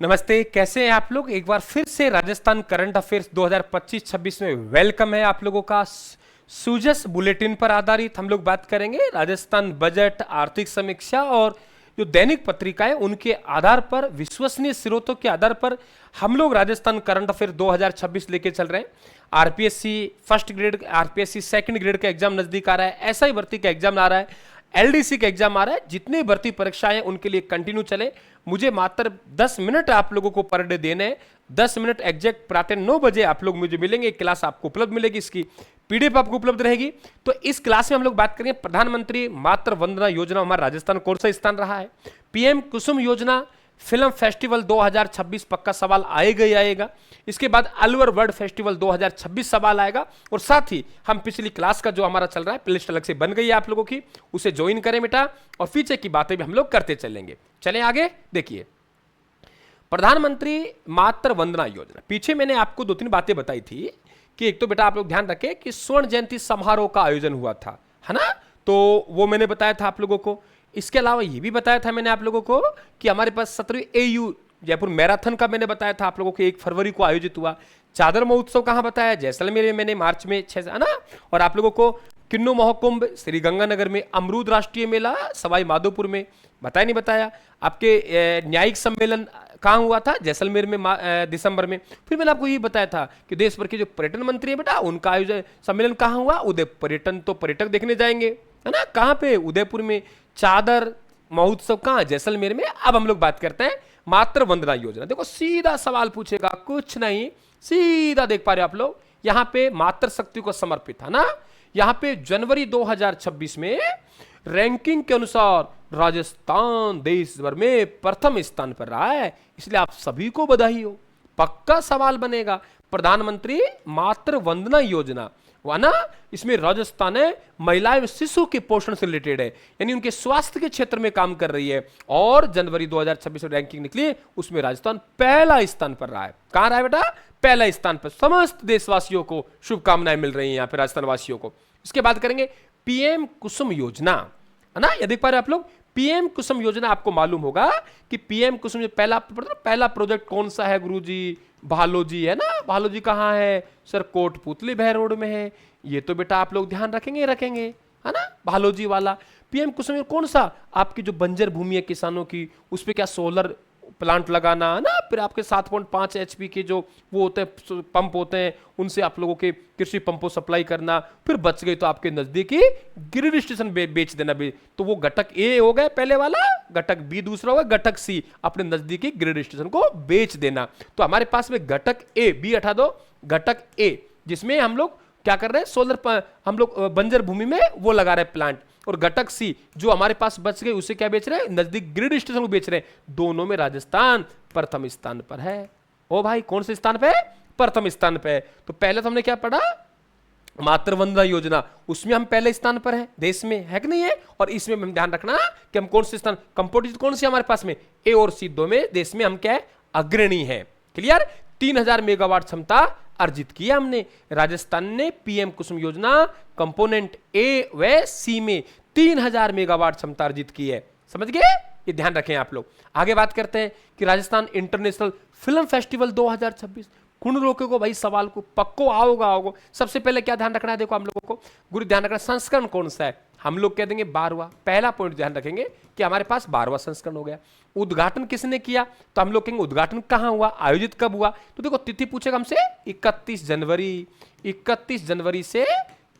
नमस्ते, कैसे हैं आप लोग। एक बार फिर से राजस्थान करंट अफेयर्स 2025-26 में वेलकम है आप लोगों का। सूजस बुलेटिन पर आधारित हम लोग बात करेंगे राजस्थान बजट, आर्थिक समीक्षा और जो दैनिक पत्रिकाएं उनके आधार पर, विश्वसनीय स्रोतों के आधार पर हम लोग राजस्थान करंट अफेयर 2026 लेके चल रहे हैं। RPSC first grade, RPSC second grade का एग्जाम नजदीक आ रहा है, एसआई भर्ती का एग्जाम आ रहा है, एलडीसी का एग्जाम आ रहा है। जितने भर्ती परीक्षाएं उनके लिए कंटिन्यू चले। मुझे मात्र 10 मिनट आप लोगों को पर डे देने हैं। 10 मिनट एग्जैक्ट प्रातः 9 बजे आप लोग मुझे मिलेंगे। क्लास आपको उपलब्ध मिलेगी, इसकी पीडीएफ आपको उपलब्ध रहेगी। तो इस क्लास में हम लोग बात करेंगे प्रधानमंत्री मातृ वंदना योजना, हमारा राजस्थान कौन सा स्थान रहा है। पीएम कुसुम योजना, फिल्म फेस्टिवल 2026 पक्का सवाल आएगा ही आएगा। इसके बाद अलवर वर्ल्ड फेस्टिवल 2026 सवाल आएगा। और साथ ही हम पिछली क्लास का जो हमारा चल रहा है प्लेलिस्ट अलग से बन गई है आप लोगों की, उसे ज्वाइन करें बेटा, और पीछे की बातें भी हम लोग करते चलेंगे। चलें आगे। देखिए, प्रधानमंत्री मातृ वंदना योजना, पीछे मैंने आपको 2-3 बातें बताई थी कि एक तो बेटा आप लोग ध्यान रखें कि स्वर्ण जयंती समारोह का आयोजन हुआ था, है ना। तो वो मैंने बताया था आप लोगों को। इसके अलावा ये भी बताया था मैंने आप लोगों को कि हमारे पास 17वीं एयू जयपुर मैराथन का मैंने बताया था आप लोगों को, 1 फरवरी को आयोजित हुआ। चादर महोत्सव कहां बताया, जैसलमेर में मैंने मार्च में 6, है ना। और आप लोगों को किन्नू महाकुंभ श्री गंगानगर में, अमरूद राष्ट्रीय मेला सवाई माधोपुर में, बताया नहीं बताया। आपके न्यायिक सम्मेलन कहाँ हुआ था, जैसलमेर में दिसंबर में। फिर मैंने आपको ये बताया था कि देश भर के जो पर्यटन मंत्री है बेटा, उनका आयोजन सम्मेलन कहाँ हुआ, उदयपुर। पर्यटन तो पर्यटक देखने जाएंगे, है ना। कहाँ पे, उदयपुर में। चादर महोत्सव कहाँ, जैसलमेर में। अब हम लोग बात करते हैं मातृ वंदना योजना। देखो सीधा सवाल पूछेगा, कुछ नहीं, सीधा देख पा रहे हो आप लोग, यहाँ पे मातृशक्ति को समर्पित है ना। यहाँ पे जनवरी 2026 में रैंकिंग के अनुसार राजस्थान देश भर में प्रथम स्थान पर रहा है, इसलिए आप सभी को बधाई हो। पक्का सवाल बनेगा, प्रधानमंत्री मातृ वंदना योजना हुआ ना, इसमें राजस्थान है महिला एवं शिशु के पोषण से रिलेटेड है, यानी उनके स्वास्थ्य के क्षेत्र में काम कर रही है। और जनवरी 2026 में रैंकिंग निकली, उसमें राजस्थान पहला स्थान पर रहा है। कहां रहा है बेटा, पहला स्थान पर। समस्त देशवासियों को शुभकामनाएं मिल रही हैं यहाँ पे, राजस्थान वासियों को। इसके बाद करेंगे पीएम कुसुम योजना, है ना। ये देख पा रहे आप लोग, पीएम कुसुम योजना। आपको मालूम होगा कि पीएम कुसुम जो पहला प्रोजेक्ट कौन सा है गुरुजी, भालोजी, है ना। भालोजी कहाँ है सर, कोटपुतली भैर रोड में है। ये तो बेटा आप लोग ध्यान रखेंगे, है ना, भालोजी वाला। पीएम कुसुम कौन सा, आपकी जो बंजर भूमि है किसानों की, उस पर क्या सोलर प्लांट लगाना, है ना। फिर आपके 7.5 HP के जो वो होते हैं पंप होते हैं, उनसे आप लोगों के कृषि पंपों सप्लाई करना। फिर बच गई तो आपके नजदीकी ग्रिड स्टेशन बेच देना भी। तो वो घटक ए हो गए पहले वाला, घटक बी दूसरा होगा, घटक सी अपने नजदीकी ग्रिड स्टेशन को बेच देना। तो हमारे पास में घटक ए, बी हटा दो, घटक ए, जिसमें हम लोग क्या कर रहे हैं, सोलर, हम लोग बंजर भूमि में वो लगा रहे हैं प्लांट। और घटक सी जो हमारे पास बच गए, उसे क्या बेच रहे हैं, नजदीक ग्रिड स्टेशन को बेच रहे हैं। दोनों में राजस्थान प्रथम स्थान पर है। ओ भाई, कौन से स्थान पे, प्रथम स्थान पे है। तो पहले तो हमने क्या पढ़ा, मातृ वंदना योजना, उसमें हम पहले स्थान पर है देश में, है कि नहीं है। और इसमें हम ध्यान रखना कि हम कौन से स्थान, कंपोजिट कौन सी हमारे पास में, ए और सी, दो में देश में हम क्या है, अग्रणी है। क्लियर। 3000 मेगावाट क्षमता अर्जित किया हमने। राजस्थान ने पीएम कुसुम योजना कंपोनेंट ए व सी में 3000 मेगावाट क्षमता अर्जित की है। समझ गए, ये ध्यान रखें आप लोग। आगे बात करते हैं कि राजस्थान इंटरनेशनल फिल्म फेस्टिवल 2026 कौन रोकेगा भाई, सवाल को पक्को आओगा। सबसे पहले क्या ध्यान रखना है, देखो हम लोगों को गुरु ध्यान रखना, संस्करण कौन सा है। हम लोग कह देंगे 12वां। पहला पॉइंट ध्यान रखेंगे कि हमारे पास 12वां संस्करण हो गया। उद्घाटन किसने किया, तो हम लोग कहेंगे उद्घाटन कहां हुआ, आयोजित कब हुआ। तो देखो तिथि पूछेगा हमसे, 31 जनवरी से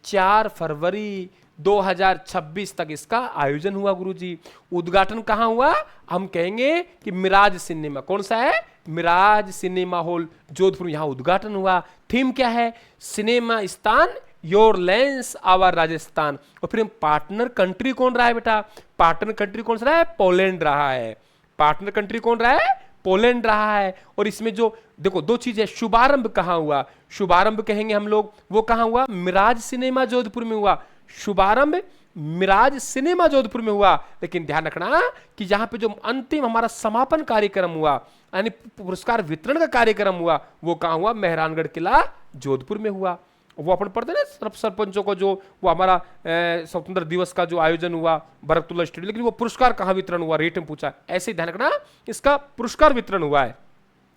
4 फरवरी 2026 तक इसका आयोजन हुआ गुरुजी। उद्घाटन कहां हुआ, हम कहेंगे कि मिराज सिनेमा, कौन सा है, मिराज सिनेमा हॉल जोधपुर, यहां उद्घाटन हुआ। थीम क्या है, सिनेमा स्थान योर लेंस आवर राजस्थान। और फिर पार्टनर कंट्री कौन रहा है बेटा, पार्टनर कंट्री कौन सा रहा है, पोलैंड रहा है। पार्टनर कंट्री कौन रहा है, पोलैंड रहा है। और इसमें जो देखो 2 चीजें, शुभारंभ कहां हुआ, शुभारंभ कहेंगे हम लोग, वो कहां हुआ, मिराज सिनेमा जोधपुर में हुआ। शुभारंभ मिराज सिनेमा जोधपुर में हुआ। लेकिन ध्यान रखना कि यहां पे जो अंतिम हमारा समापन कार्यक्रम हुआ, यानी पुरस्कार वितरण का कार्यक्रम हुआ, वो कहां हुआ, मेहरानगढ़ किला जोधपुर में हुआ। वो अपन पढ़ते ना सरपंचों को, जो वो हमारा स्वतंत्र दिवस का जो आयोजन हुआ बरकतुल्ला स्टेडियम, लेकिन वो पुरस्कार कहां वितरण हुआ, रेट में पूछा। ऐसे ध्यान रखना, इसका पुरस्कार वितरण हुआ है।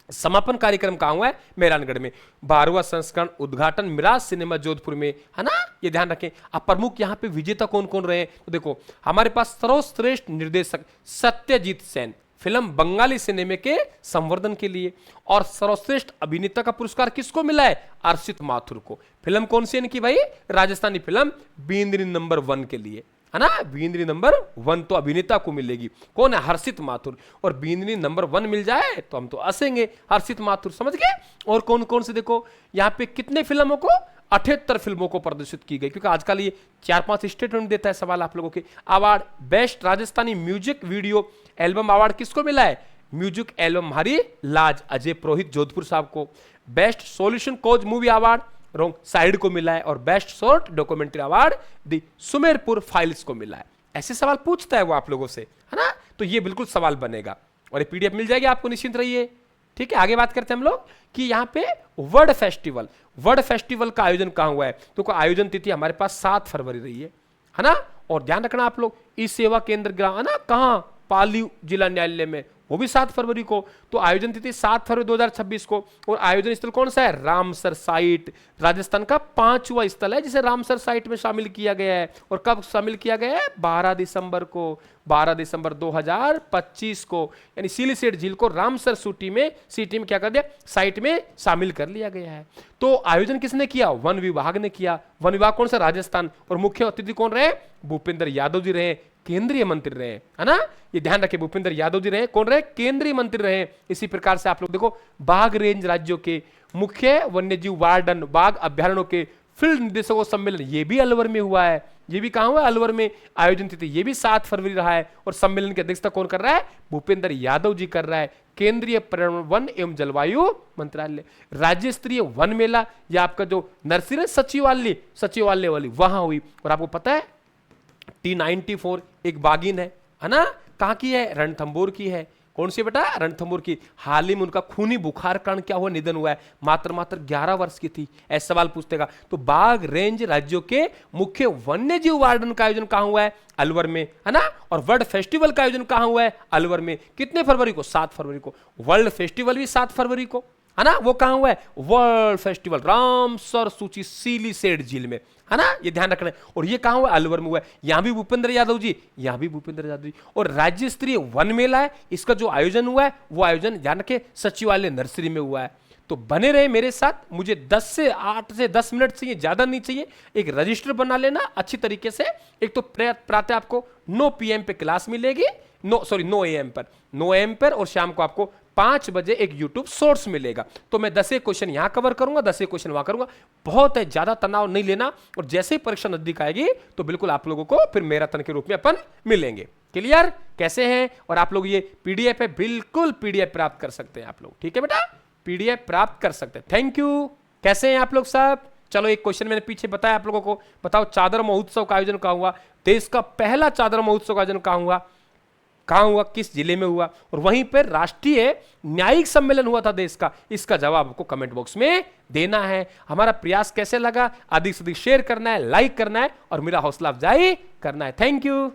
समापन कार्यक्रम कहाँ हुआ है? मेहरानगढ़ में। 12वां संस्करण उद्घाटन मिराज सिनेमा जोधपुर में, है ना, ये ध्यान रखें। अब प्रमुख यहाँ पे विजेता कौन कौन रहे? तो देखो हमारे पास सर्वश्रेष्ठ निर्देशक सत्यजीत सेन, फिल्म बंगाली सिनेमा के संवर्धन के लिए। और सर्वश्रेष्ठ अभिनेता का पुरस्कार किसको मिला है? अर्षित माथुर को। फिल्म कौन सी इनकी भाई? राजस्थानी फिल्म बींद्री नंबर 1 के लिए, है ना। बींद्री नंबर 1 तो अभिनेता को मिलेगी, कौन है? हर्षित माथुर। और बींद्री नंबर 1 मिल जाए तो हम तो हंसेंगे, हर्षित माथुर, समझ गए। और कौन कौन से देखो यहाँ पे कितने फिल्मों को? 78 फिल्मों को प्रदर्शित की गई, क्योंकि आजकल ये 4-5 स्टेटमेंट देता है सवाल आप लोगों के। Award best Rajasthani music video album award किसको मिला है? म्यूजिक एल्बम हमारी लाज अजय पुरोहित जोधपुर साहब को। बेस्ट सॉल्यूशन कोज मूवी अवार्ड रॉन्ग साइड को मिला है। और बेस्ट शॉर्ट डॉक्यूमेंट्री अवार्ड दी सुमेरपुर फाइल्स को मिला है। ऐसे सवाल पूछता है वो आप लोगों से, है ना। तो ये बिल्कुल सवाल बनेगा और ये पीडीएफ मिल जाएगी आपको, निश्चिंत रहिए। ठीक है, आगे बात करते हैं हम लोग कि यहाँ पे वर्ड फेस्टिवल का आयोजन कहाँ हुआ है? तो आयोजन तिथि हमारे पास 7 फरवरी रही है ना। और ध्यान रखना आप लोग, ई सेवा केंद्र ग्राम, है ना, कहाँ? पाली जिला न्यायालय में, वो भी 7 फरवरी को। तो आयोजन तिथि 7 फरवरी 2026 को। और आयोजन स्थल कौन सा है? रामसर साइट, राजस्थान का 5वां स्थल है जिसे रामसर साइट में शामिल किया गया है। और कब शामिल किया गया है? 12 दिसंबर को, 12 दिसंबर 2025 को। यानी सिलीसेट झील को रामसर सिटी में क्या कर दिया? साइट में शामिल कर लिया गया है। तो आयोजन किसने किया? वन विभाग ने किया। वन विभाग कौन सा? राजस्थान। और मुख्य अतिथि कौन रहे? भूपेंद्र यादव जी रहे, केंद्रीय मंत्री रहे, है ना। ये ध्यान रखें, भूपेंद्र यादव जी रहे, कौन रहे? केंद्रीय मंत्री रहे। इसी प्रकार से आप लोग देखो, बाघ रेंज राज्यों के मुख्य वन्यजीव वार्डन, बाघ अभ्यारण्यों के फील्ड निदेशकों सम्मेलन, ये भी अलवर में हुआ है। ये भी कहां हुआ? अलवर में। आयोजन तिथि ये भी 7 फरवरी रहा है। और सम्मेलन की अध्यक्षता कौन कर रहा है? भूपेंद्र यादव जी कर रहा है, केंद्रीय पर्यावरण वन एवं जलवायु मंत्रालय। राज्य स्तरीय वन मेला, या आपका जो नर्सरी सचिवालय वाली, वहां हुई। और आपको पता है T94 एक बागिन है ना, कहां की है? रणथंभौर की है। कौन सी बेटा? रणथंभौर की। हाल ही में उनका खूनी बुखार कारण क्या हुआ? निधन हुआ है। मात्र 11 वर्ष की थी। ऐसा सवाल पूछतेगा। तो बाघ रेंज राज्यों के मुख्य वन्यजीव वार्डन का आयोजन कहां हुआ है? अलवर में, है ना। और वर्ल्ड फेस्टिवल का आयोजन कहां हुआ है? अलवर में। कितने फरवरी को? 7 फरवरी को। वर्ल्ड फेस्टिवल भी 7 फरवरी को, है ना। वो कहां हुआ है? वर्ल्ड फेस्टिवल रामसर सूची सिलीसेट झील में, है ना। ये ध्यान रखना है। और ये कहां हुआ? अलवर में हुआ है। यहां भी भूपेंद्र यादव जी, यहां भी भूपेंद्र यादव जी। और राज्य स्तरीय वन मेला है, इसका जो आयोजन हुआ है वो आयोजन ध्यान रखे सचिवालय नर्सरी में हुआ है। तो बने रहे मेरे साथ, मुझे 8 से 10 मिनट चाहिए, ज्यादा नहीं चाहिए। एक रजिस्टर बना लेना अच्छी तरीके से। एक तो प्रातः आपको 9 PM पे क्लास मिलेगी, 9 AM पर, और शाम को आपको 5 बजे एक YouTube शॉर्ट्स मिलेगा। तो मैं 10 क्वेश्चन यहां कवर करूंगा, 10 क्वेश्चन वहां करूंगा। बहुत है, ज्यादा तनाव नहीं लेना। और जैसे ही परीक्षा नजदीक आएगी तो बिल्कुल आप लोगों को फिर मैराथन के रूप में अपन मिलेंगे। क्लियर? कैसे हैं? और आप लोग ये पीडीएफ है, बिल्कुल पीडीएफ प्राप्त कर सकते हैं आप लोग। ठीक है बेटा, पीडीएफ प्राप्त कर सकते हैं। Thank you. कैसे हैं आप लोग सब? चलो एक क्वेश्चन मैंने पीछे बताया आप लोगों को। बताओ, चादर महोत्सव का आयोजन कहां हुआ? देश का पहला चादर महोत्सव का आयोजन कहां हुआ? किस जिले में हुआ? और वहीं पर राष्ट्रीय न्यायिक सम्मेलन हुआ था देश का। इसका जवाब आपको कमेंट बॉक्स में देना है। हमारा प्रयास कैसे लगा? अधिक से अधिक शेयर करना है, लाइक करना है और मेरा हौसला अफजाई करना है। Thank you.